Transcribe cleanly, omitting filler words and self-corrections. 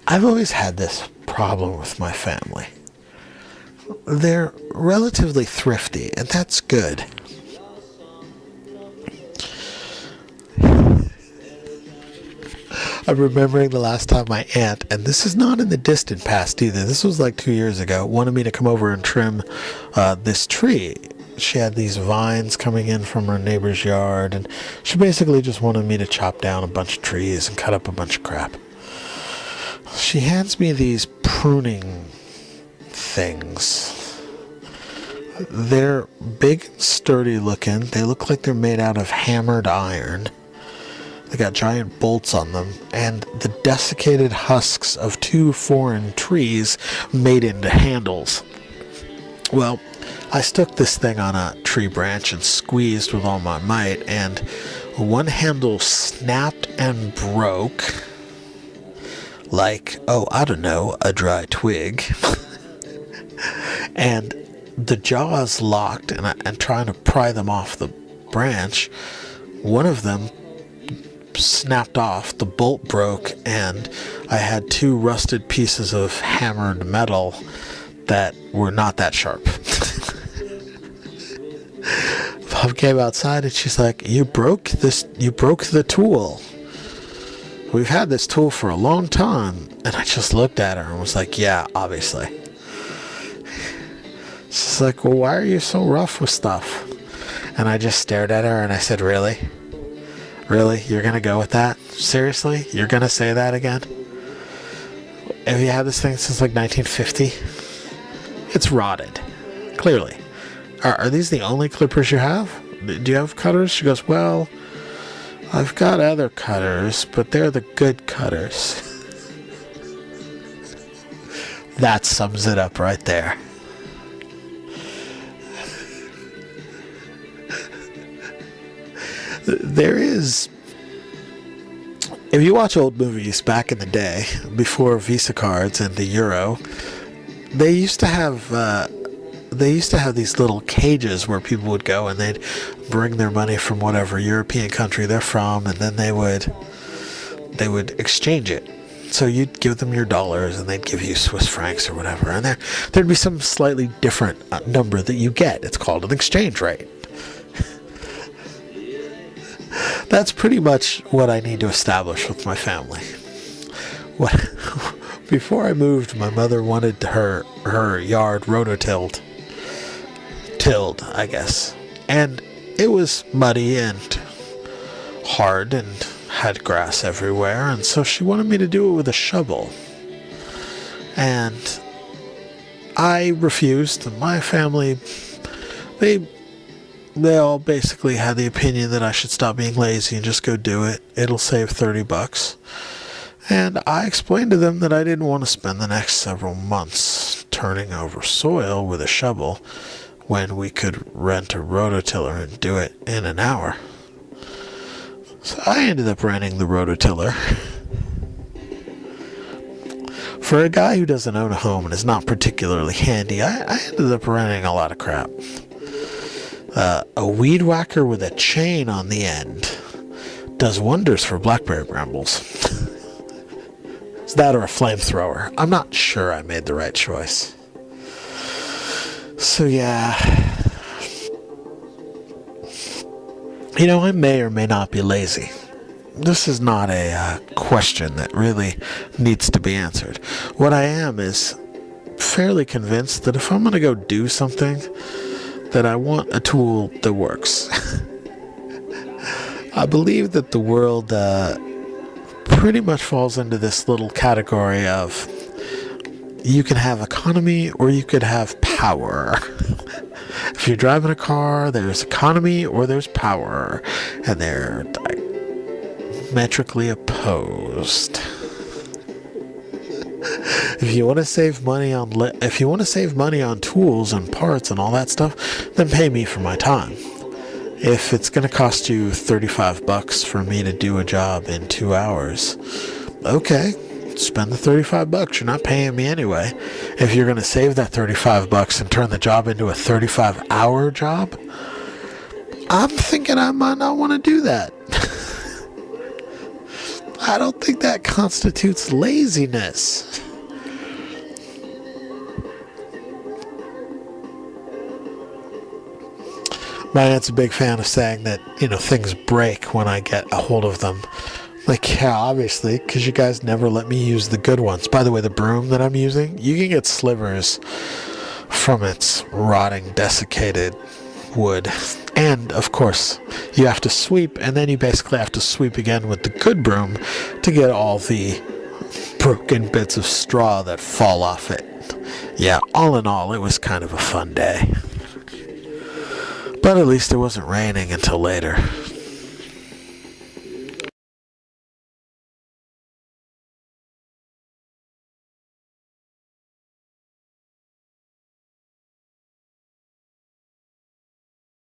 I've always had this problem with my family. They're relatively thrifty, and that's good. I'm remembering the last time my aunt, and this is not in the distant past either, this was like 2 years ago, wanted me to come over and trim this tree. She had these vines coming in from her neighbor's yard, and she basically just wanted me to chop down a bunch of trees and cut up a bunch of crap. She hands me these pruning things. They're big and sturdy looking. They look like they're made out of hammered iron. They got giant bolts on them, and the desiccated husks of 2 foreign trees made into handles. Well, I stuck this thing on a tree branch and squeezed with all my might, and one handle snapped and broke like, I don't know, a dry twig. And the jaws locked, and trying to pry them off the branch, one of them snapped off, the bolt broke, and I had 2 rusted pieces of hammered metal that were not that sharp. Mom came outside and she's like, you broke the tool. We've had this tool for a long time. And I just looked at her and was like, yeah, obviously. She's like, well, why are you so rough with stuff? And I just stared at her and I said, really? Really? You're going to go with that? Seriously? You're going to say that again? Have you had this thing since like 1950? It's rotted. Clearly. Are these the only clippers you have? Do you have cutters? She goes, well, I've got other cutters, but they're the good cutters. That sums it up right there. There is, if you watch old movies back in the day, before Visa cards and the euro, they used to have these little cages where people would go and they'd bring their money from whatever European country they're from, and then they would exchange it. So you'd give them your dollars and they'd give you Swiss francs or whatever, and there'd be some slightly different number that you get. It's called an exchange rate. That's pretty much what I need to establish with my family. Before I moved, my mother wanted her yard rototilled, I guess. And it was muddy and hard and had grass everywhere, and so she wanted me to do it with a shovel. And I refused. My family, they all basically had the opinion that I should stop being lazy and just go do it. It'll save $30. And I explained to them that I didn't want to spend the next several months turning over soil with a shovel when we could rent a rototiller and do it in an hour. So I ended up renting the rototiller. For a guy who doesn't own a home and is not particularly handy, I ended up renting a lot of crap. A weed whacker with a chain on the end does wonders for blackberry brambles. Is that or a flamethrower? I'm not sure I made the right choice. So yeah. I may or may not be lazy. This is not a question that really needs to be answered. What I am is fairly convinced that if I'm going to go do something, that I want a tool that works. I believe that the world pretty much falls into this little category of you can have economy or you could have power. If you're driving a car, there's economy or there's power, and they're diametrically opposed. If you want to save money on tools and parts and all that stuff, then pay me for my time. If it's going to cost you $35 for me to do a job in 2 hours, okay, spend the $35. You're not paying me anyway. If you're going to save that $35 and turn the job into a 35-hour job, I'm thinking I might not want to do that. I don't think that constitutes laziness. My aunt's a big fan of saying that, things break when I get a hold of them. Like, yeah, obviously, because you guys never let me use the good ones. By the way, the broom that I'm using, you can get slivers from its rotting, desiccated wood. And, of course, you have to sweep, and then you basically have to sweep again with the good broom to get all the broken bits of straw that fall off it. Yeah, all in all, it was kind of a fun day. But at least it wasn't raining until later.